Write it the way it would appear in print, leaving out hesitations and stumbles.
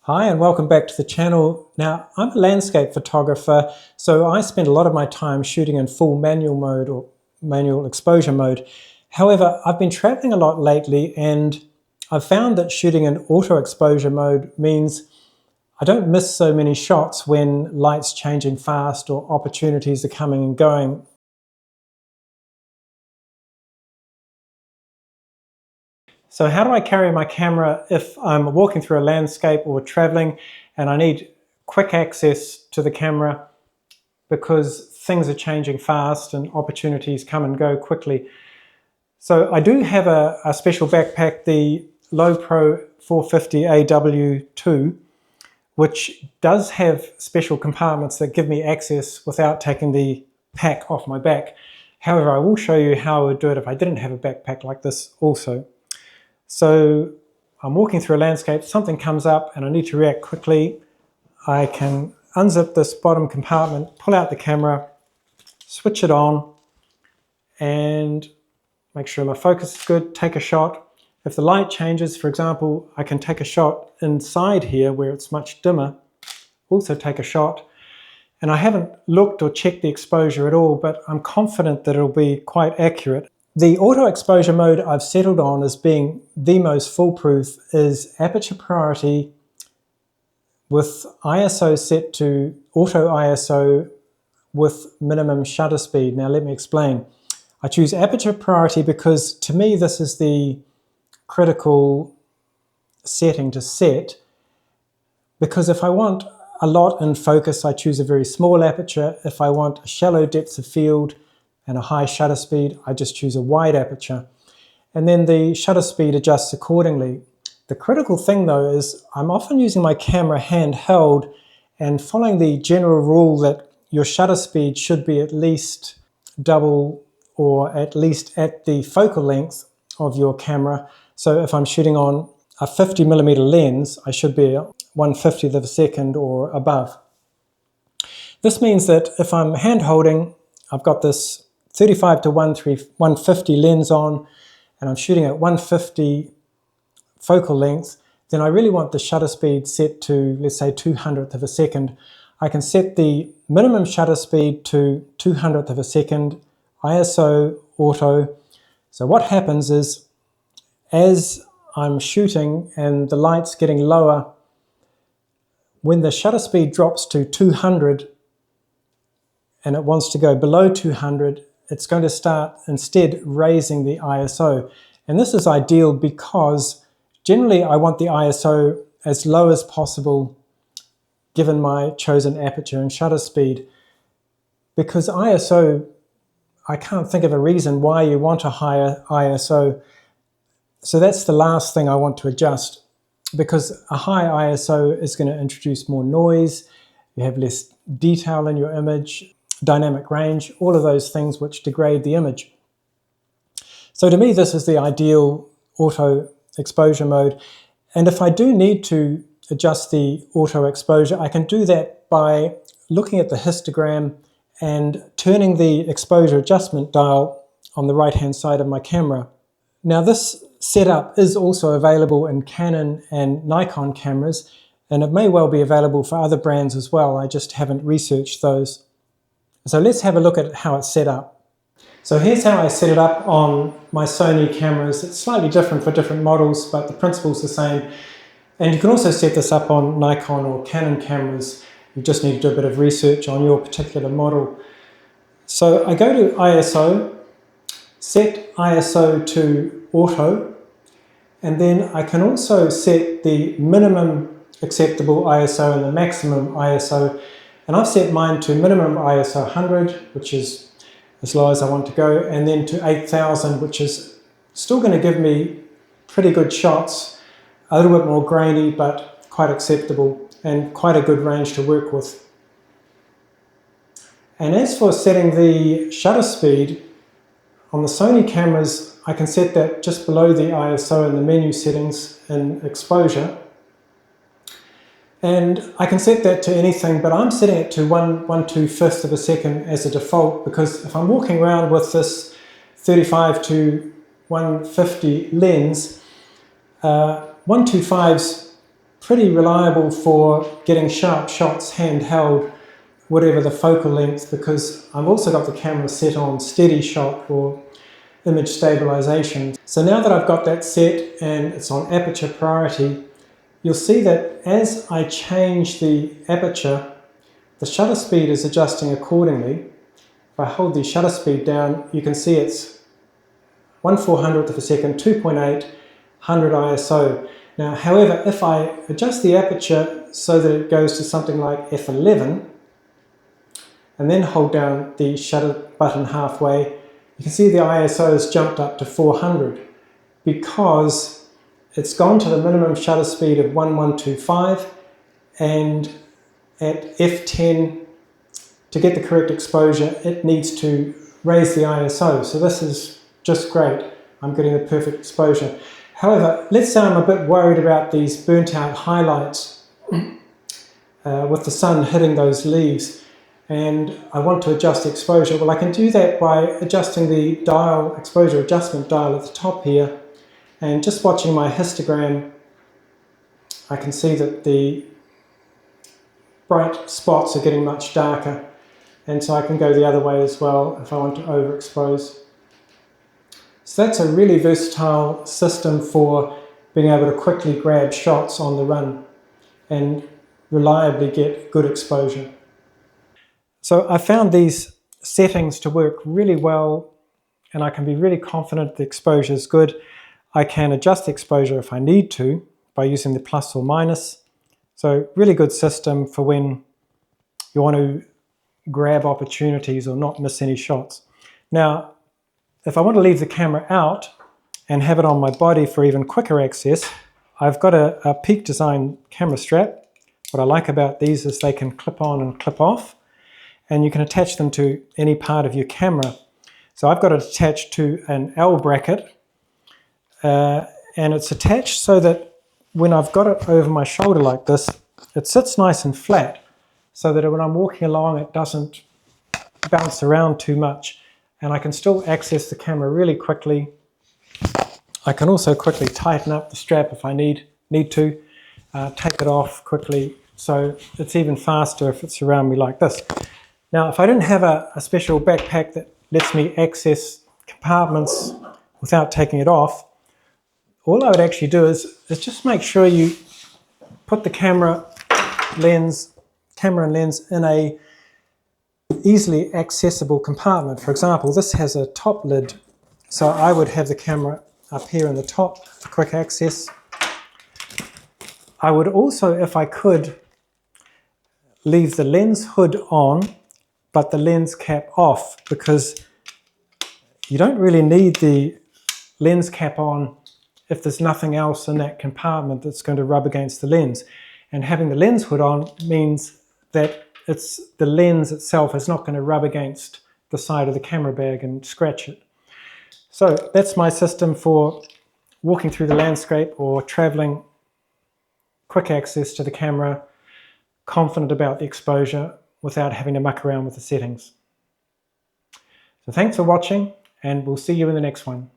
Hi and welcome back to the channel. Now, I'm a landscape photographer, so I spend a lot of my time shooting in full manual mode or manual exposure mode. However, I've been traveling a lot lately and I've found that shooting in auto exposure mode means I don't miss so many shots when light's changing fast or opportunities are coming and going. So how do I carry my camera if I'm walking through a landscape or traveling and I need quick access to the camera because things are changing fast and opportunities come and go quickly? So I do have a special backpack, the Lowpro 450 AW2, which does have special compartments that give me access without taking the pack off my back. However, I will show you how I would do it if I didn't have a backpack like this also. So I'm walking through a landscape, something comes up and I need to react quickly. I can unzip this bottom compartment, pull out the camera, switch it on, and make sure my focus is good, take a shot. If the light changes, for example, I can take a shot inside here where it's much dimmer, also take a shot. And I haven't looked or checked the exposure at all, but I'm confident that it'll be quite accurate. The auto exposure mode I've settled on as being the most foolproof is aperture priority with ISO set to auto ISO with minimum shutter speed. Now let me explain. I choose aperture priority because to me this is the critical setting to set, because if I want a lot in focus I choose a very small aperture. If I want a shallow depth of field and a high shutter speed, I just choose a wide aperture. And then the shutter speed adjusts accordingly. The critical thing though is I'm often using my camera handheld and following the general rule that your shutter speed should be at least double or at least at the focal length of your camera. So if I'm shooting on a 50mm lens, I should be 1/50th of a second or above. This means that if I'm hand holding, I've got this 35 to 150 lens on and I'm shooting at 150 focal length, then I really want the shutter speed set to, let's say, 200th of a second. I can set the minimum shutter speed to 200th of a second, ISO auto. So what happens is as I'm shooting and the light's getting lower, when the shutter speed drops to 200 and it wants to go below 200, it's going to start instead raising the ISO. And this is ideal because generally I want the ISO as low as possible given my chosen aperture and shutter speed. Because ISO, I can't think of a reason why you want a higher ISO. So that's the last thing I want to adjust, because a high ISO is going to introduce more noise, you have less detail in your image, dynamic range, all of those things which degrade the image. So to me this is the ideal auto exposure mode, and if I do need to adjust the auto exposure I can do that by looking at the histogram and turning the exposure adjustment dial on the right hand side of my camera. Now this setup is also available in Canon and Nikon cameras, and it may well be available for other brands as well. I just haven't researched those. So let's have a look at how it's set up. So here's how I set it up on my Sony cameras. It's slightly different for different models, but the principle's the same. And you can also set this up on Nikon or Canon cameras. You just need to do a bit of research on your particular model. So I go to ISO, set ISO to auto, and then I can also set the minimum acceptable ISO and the maximum ISO. And I've set mine to minimum ISO 100, which is as low as I want to go, and then to 8000, which is still going to give me pretty good shots, a little bit more grainy, but quite acceptable and quite a good range to work with. And as for setting the shutter speed, on the Sony cameras, I can set that just below the ISO in the menu settings in exposure. And I can set that to anything, but I'm setting it to 1/250th of a second as a default, because if I'm walking around with this 35 to 150 lens, 125's pretty reliable for getting sharp shots handheld, whatever the focal length, because I've also got the camera set on steady shot or image stabilization. So now that I've got that set and it's on aperture priority, you'll see that as I change the aperture, the shutter speed is adjusting accordingly. If I hold the shutter speed down, you can see it's 1/400th of a second, 2.8, 100 ISO. Now, however, if I adjust the aperture so that it goes to something like f11, and then hold down the shutter button halfway, you can see the ISO has jumped up to 400 because it's gone to the minimum shutter speed of 1125, and at f10, to get the correct exposure, it needs to raise the ISO. So this is just great. I'm getting the perfect exposure. However, let's say I'm a bit worried about these burnt out highlights with the sun hitting those leaves, and I want to adjust the exposure. Well, I can do that by adjusting the dial, exposure adjustment dial at the top here, and just watching my histogram, I can see that the bright spots are getting much darker, and so I can go the other way as well if I want to overexpose. So that's a really versatile system for being able to quickly grab shots on the run and reliably get good exposure. So I found these settings to work really well, and I can be really confident the exposure is good. I can adjust the exposure if I need to by using the plus or minus. So really good system for when you want to grab opportunities or not miss any shots. Now, if I want to leave the camera out and have it on my body for even quicker access, I've got a Peak Design camera strap. What I like about these is they can clip on and clip off, and you can attach them to any part of your camera. So I've got it attached to an L bracket, and it's attached so that when I've got it over my shoulder like this, it sits nice and flat, so that when I'm walking along it doesn't bounce around too much, and I can still access the camera really quickly. I can also quickly tighten up the strap if I need to, take it off quickly, so it's even faster if it's around me like this. Now, if I didn't have a special backpack that lets me access compartments without taking it off, all I would actually do is just make sure you put the camera and lens in a easily accessible compartment. For example, this has a top lid, so I would have the camera up here in the top for quick access. I would also, if I could, leave the lens hood on but the lens cap off, because you don't really need the lens cap on if there's nothing else in that compartment that's going to rub against the lens. And having the lens hood on means that the lens itself is not going to rub against the side of the camera bag and scratch it. So that's my system for walking through the landscape or traveling, quick access to the camera, confident about the exposure without having to muck around with the settings. So thanks for watching, and we'll see you in the next one.